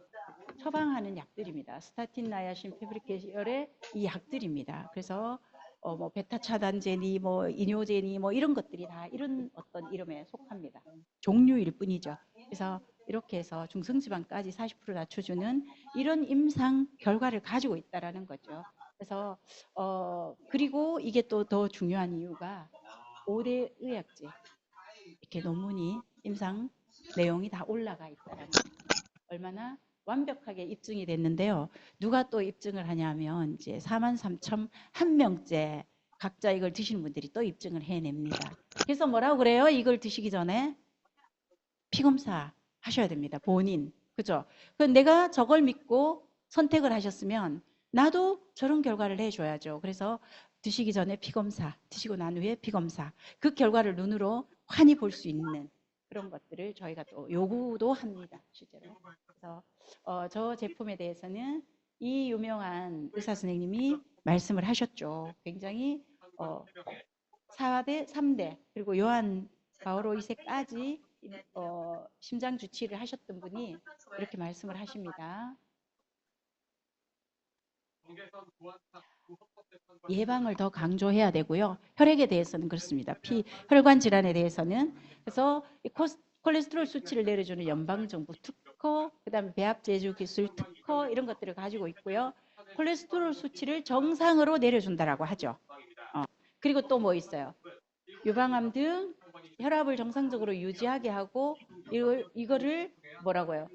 처방하는 약들입니다. 스타틴, 나야신, 페브리케열의 이 약들입니다. 그래서 뭐 베타 차단제니 뭐 이뇨제니 뭐 이런 것들이 다 이런 어떤 이름에 속합니다. 종류일 뿐이죠. 그래서 이렇게 해서 중성지방까지 40% 낮춰주는 이런 임상 결과를 가지고 있다라는 거죠. 그래서 그리고 이게 또 더 중요한 이유가 5대 의학제 이렇게 논문이 임상 내용이 다 올라가 있다라는 얼마나 완벽하게 입증이 됐는데요. 누가 또 입증을 하냐면 이제 43,001명째 각자 이걸 드시는 분들이 또 입증을 해냅니다. 그래서 뭐라고 그래요? 이걸 드시기 전에 피검사 하셔야 됩니다. 본인. 그죠? 내가 저걸 믿고 선택을 하셨으면 나도 저런 결과를 해줘야죠. 그래서 드시기 전에 피검사, 드시고 난 후에 피검사. 그 결과를 눈으로 환히 볼 수 있는 그런 것들을 저희가 또 요구도 합니다. 실제로. 그래서 저 제품에 대해서는 이 유명한 의사 선생님이 말씀을 하셨죠. 굉장히 4대, 3대 그리고 요한 바오로 2세까지 심장 주치를 하셨던 분이 이렇게 말씀을 하십니다. 예방을 더 강조해야 되고요. 혈액에 대해서는 그렇습니다. 혈관 질환에 대해서는 그래서 콜레스테롤 수치를 내려주는 연방정부 특허, 그다음에 배합 제조 기술 특허 이런 것들을 가지고 있고요. 콜레스테롤 수치를 정상으로 내려준다라고 하죠. 그리고 또 뭐 있어요? 유방암 등 혈압을 정상적으로 유지하게 하고 이거를 뭐라고요?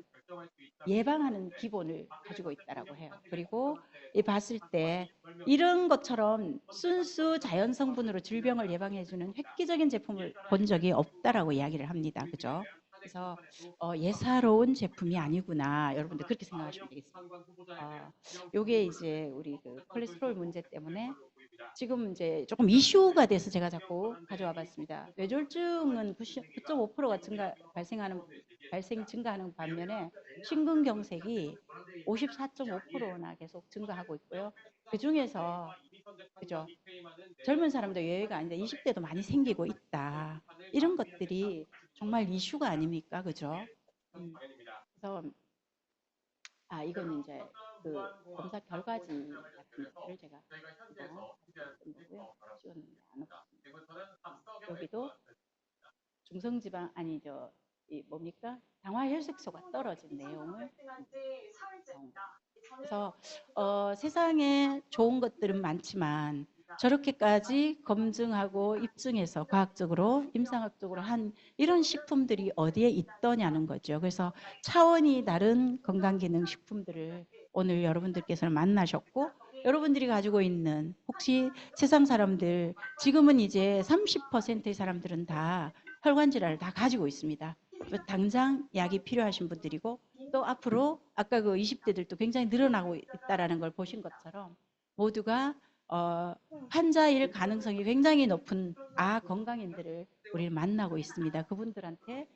예방하는 기본을 가지고 있다라고 해요. 그리고 봤을 때 이런 것처럼 순수 자연 성분으로 질병을 예방해주는 획기적인 제품을 본 적이 없다라고 이야기를 합니다. 그죠? 그래서 예사로운 제품이 아니구나. 여러분들 그렇게 생각하시면 되겠습니다. 요게 이제 우리 그 콜레스테롤 문제 때문에 지금 이제 조금 이슈가 돼서 제가 자꾸 가져와 봤습니다. 뇌졸중은 9.5%가 발생 증가하는 반면에 심근경색이 54.5%나 계속 증가하고 있고요. 그 중에서 그죠? 젊은 사람도 예외가 아닌데 20대도 많이 생기고 있다. 이런 것들이 정말 이슈가 아닙니까? 그죠? 그래서 이건 이제 그 검사 결과지 같은 것들을 제가 찍었던 거고요. 찍었는데 안 없습니다. 여기도 중성지방 아니죠. 이 뭡니까? 당화혈색소가 떨어진 내용을 그래서 세상에 좋은 것들은 많지만 저렇게까지 검증하고 입증해서 과학적으로 임상학적으로 한 이런 식품들이 어디에 있더냐는 거죠. 그래서 차원이 다른 건강기능식품들을 오늘 여러분들께서는 만나셨고 여러분들이 가지고 있는 혹시 세상 사람들 지금은 이제 30%의 사람들은 다 혈관 질환을 다 가지고 있습니다. 당장 약이 필요하신 분들이고 또 앞으로 아까 그 20대들도 굉장히 늘어나고 있다라는 걸 보신 것처럼 모두가 환자일 가능성이 굉장히 높은 건강인들을 우리를 만나고 있습니다. 그분들한테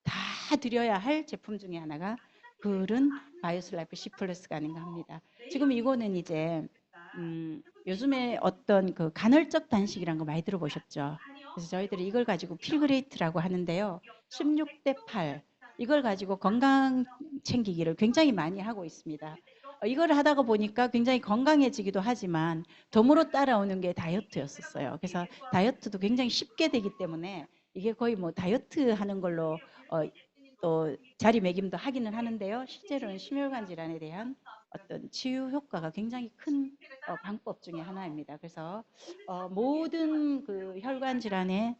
다 드려야 할 제품 중에 하나가 그런 바이오스 라이프 C 플러스가 아닌가 합니다. 지금 이거는 이제 요즘에 어떤 그 간헐적 단식이라는 거 많이 들어보셨죠? 그래서 저희들이 이걸 가지고 필그레이트라고 하는데요. 16대 8 이걸 가지고 건강 챙기기를 굉장히 많이 하고 있습니다. 이걸 하다가 보니까 굉장히 건강해지기도 하지만 덤으로 따라오는 게 다이어트였었어요. 그래서 다이어트도 굉장히 쉽게 되기 때문에 이게 거의 뭐 다이어트 하는 걸로 또 자리매김도 하기는 하는데요. 실제로는 심혈관 질환에 대한 어떤 치유 효과가 굉장히 큰 방법 중에 하나입니다. 그래서 모든 그 혈관 질환의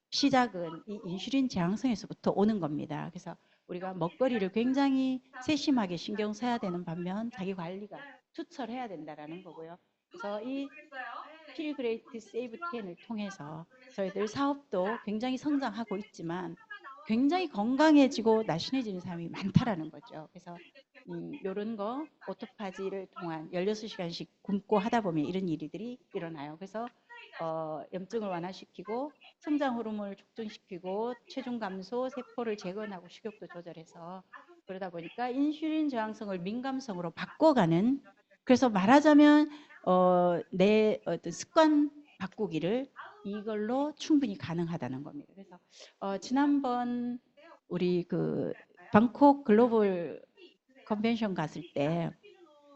시작은 이 인슐린 저항성에서부터 오는 겁니다. 그래서 우리가 먹거리를 굉장히 세심하게 신경 써야 되는 반면 자기 관리가 투철해야 된다라는 거고요. 그래서 이 필그레이트 세이브 10을 통해서 저희들 사업도 굉장히 성장하고 있지만 굉장히 건강해지고 날씬해지는 사람이 많다라는 거죠. 그래서 이런 거 오토파지를 통한 16시간씩 굶고 하다 보면 이런 일들이 일어나요. 그래서 염증을 완화시키고 성장 호르몬을 촉진시키고 체중 감소, 세포를 재건하고 식욕도 조절해서 그러다 보니까 인슐린 저항성을 민감성으로 바꿔가는, 그래서 말하자면 내 어떤 습관 바꾸기를 이걸로 충분히 가능하다는 겁니다. 그래서 지난번 우리 그 방콕 글로벌 컨벤션 갔을 때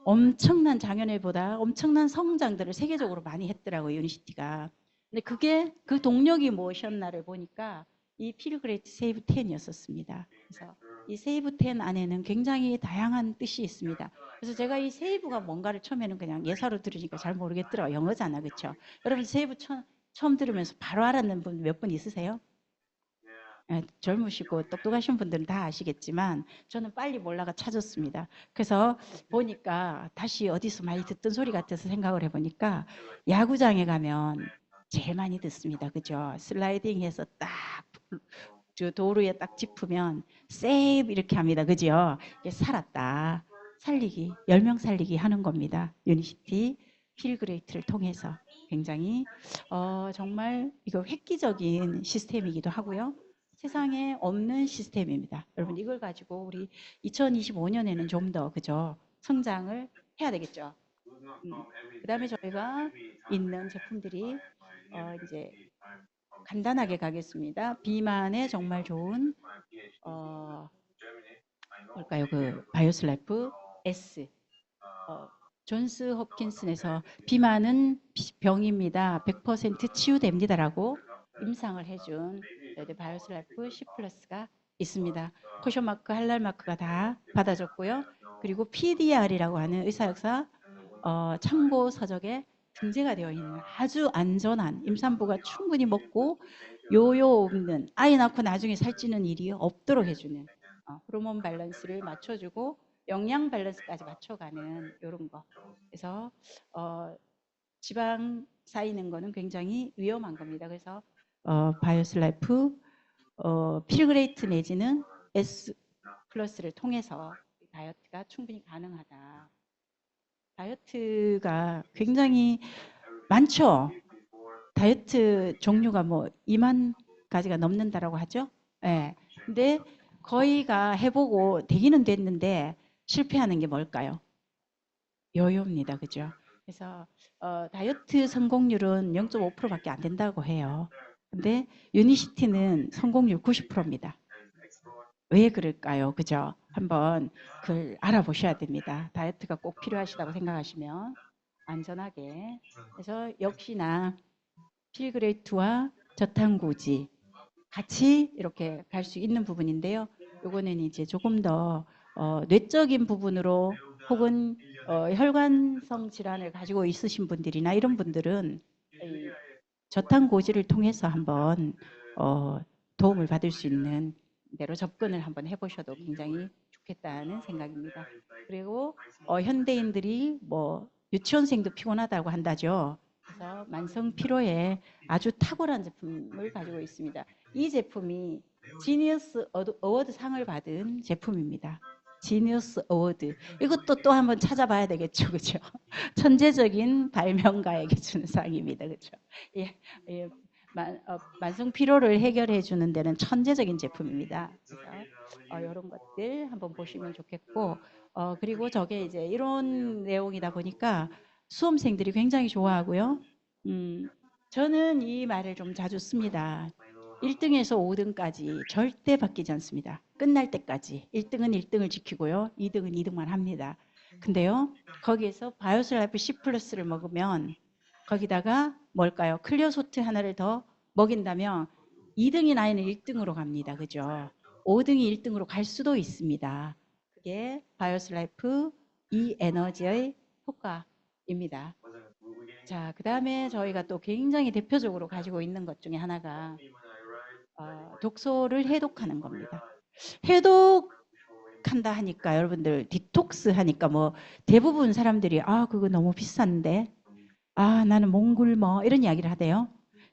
엄청난 장현회보다 엄청난 성장들을 세계적으로 많이 했더라고요, 유니시티가. 근데 그게 그 동력이 무엇이었나를 보니까 이 필그레이트 세이브 10이었었습니다. 그래서 이 세이브 10 안에는 굉장히 다양한 뜻이 있습니다. 그래서 제가 이 세이브가 뭔가를 처음에는 그냥 예사로 들으니까 잘 모르겠더라고요. 영어잖아, 그렇죠? 여러분 세이브 처음 들으면서 바로 알았는 분 몇 분 있으세요? 젊으시고 똑똑하신 분들은 다 아시겠지만 저는 빨리 몰라가 찾았습니다. 그래서 보니까 다시 어디서 많이 듣던 소리 같아서 생각을 해보니까 야구장에 가면 제일 많이 듣습니다. 그죠? 슬라이딩해서 딱 저 도루에 딱 짚으면 세이브 이렇게 합니다. 그죠? 이게 살았다. 살리기, 10명 살리기 하는 겁니다. 유니시티 필그레이트를 통해서 굉장히 정말 이거 획기적인 시스템이기도 하고요. 세상에 없는 시스템입니다. 여러분 이걸 가지고 우리 2025년에는 좀 더 그죠? 성장을 해야 되겠죠. 그다음에 저희가 있는 제품들이 이제 간단하게 가겠습니다. 비만에 정말 좋은 뭘까요? 그 바이오슬라이프 S. 존스 홉킨슨에서 비만은 병입니다. 100% 치유됩니다라고 임상을 해준 바이오슬라이프 C 플러스가 있습니다. 코션 마크, 할랄 마크가 다 받아줬고요. 그리고 PDR이라고 하는 의사역사 참고 서적에 등재가 되어 있는 아주 안전한, 임산부가 충분히 먹고 요요 없는, 아이 낳고 나중에 살찌는 일이 없도록 해주는 호르몬 밸런스를 맞춰주고 영양 밸런스까지 맞춰가는 이런 거. 그래서 지방 쌓이는 거는 굉장히 위험한 겁니다. 그래서 바이오슬라이프 필그레이트 내지는 S 플러스를 통해서 다이어트가 충분히 가능하다. 다이어트가 굉장히 많죠. 다이어트 종류가 뭐 2만 가지가 넘는다라고 하죠. 예. 근데 거의가 해보고 되기는 됐는데 실패하는 게 뭘까요? 요요입니다. 그죠? 그래서 다이어트 성공률은 0.5%밖에 안 된다고 해요. 근데 유니시티는 성공률 90%입니다. 왜 그럴까요? 그죠? 한번 그걸 알아보셔야 됩니다. 다이어트가 꼭 필요하시다고 생각하시면 안전하게. 그래서 역시나 필그레이트와 저탄고지 같이 이렇게 갈 수 있는 부분인데요. 요거는 이제 조금 더 뇌적인 부분으로 혹은 혈관성 질환을 가지고 있으신 분들이나 이런 분들은 이 저탄고지를 통해서 한번 도움을 받을 수 있는 대로 접근을 한번 해보셔도 굉장히 좋겠다는 생각입니다. 그리고 현대인들이 뭐 유치원생도 피곤하다고 한다죠. 그래서 만성 피로에 아주 탁월한 제품을 가지고 있습니다. 이 제품이 지니어스 어워드 상을 받은 제품입니다. 지니어스 어워드. 이것도 또 한번 찾아봐야 되겠죠, 그죠? 천재적인 발명가에게 주는 상입니다, 그죠? 예, 예, 만성 피로를 해결해 주는 데는 천재적인 제품입니다. 그래서 이런 것들 한번 보시면 좋겠고, 그리고 저게 이제 이런 내용이다 보니까 수험생들이 굉장히 좋아하고요. 저는 이 말을 좀 자주 씁니다. 1등에서 5등까지 절대 바뀌지 않습니다. 끝날 때까지 1등은 1등을 지키고요. 2등은 2등만 합니다. 근데요, 거기에서 바이오슬라이프 C 플러스를 먹으면 거기다가 뭘까요? 클리어소트 하나를 더 먹인다면 2등인 아이는 1등으로 갑니다. 그죠? 5등이 1등으로 갈 수도 있습니다. 그게 바이오슬라이프 이 에너지의 효과입니다. 자, 그 다음에 저희가 또 굉장히 대표적으로 가지고 있는 것 중에 하나가 독소를 해독하는 겁니다. 해독 한다 하니까 여러분들 디톡스 하니까 뭐 대부분 사람들이 아 그거 너무 비싼데 아 나는 몽골 이런 이야기를 하대요.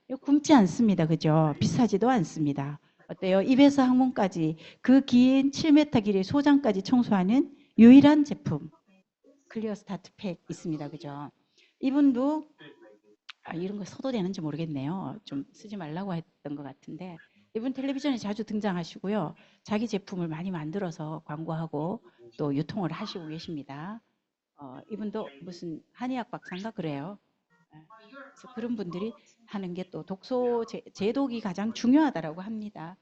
이거 굶지 않습니다. 그죠? 비싸지도 않습니다. 어때요? 입에서 항문까지 그 긴 7m 길이의 소장까지 청소하는 유일한 제품 클리어 스타트 팩 있습니다. 그죠? 이분도 이런 거 써도 되는지 모르겠네요. 좀 쓰지 말라고 했던 것 같은데 이분 텔레비전에 자주 등장하시고요. 자기 제품을 많이 만들어서 광고하고 또 유통을 하시고 계십니다. 이분도 무슨 한의학 박사인가 그래요. 그래서 그런 분들이 하는 게 또 독소 제독이 가장 중요하다라고 합니다.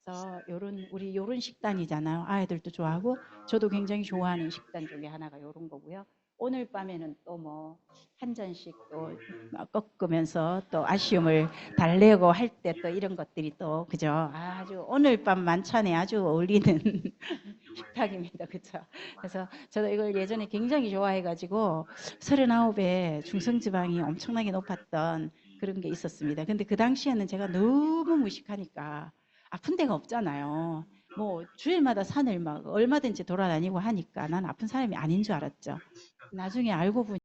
그래서 요런 식단이잖아요. 아이들도 좋아하고 저도 굉장히 좋아하는 식단 중에 하나가 요런 거고요. 오늘 밤에는 또 뭐 한 잔씩 또 꺾으면서 또 아쉬움을 달래고 할 때 또 이런 것들이 또 그죠? 아주 오늘 밤 만찬에 아주 어울리는 식탁입니다. 그죠? 그래서 저도 이걸 예전에 굉장히 좋아해가지고 39에 중성지방이 엄청나게 높았던 그런 게 있었습니다. 근데 그 당시에는 제가 너무 무식하니까 아픈 데가 없잖아요. 뭐 주일마다 산을 막 얼마든지 돌아다니고 하니까 난 아픈 사람이 아닌 줄 알았죠. 나중에 알고 보니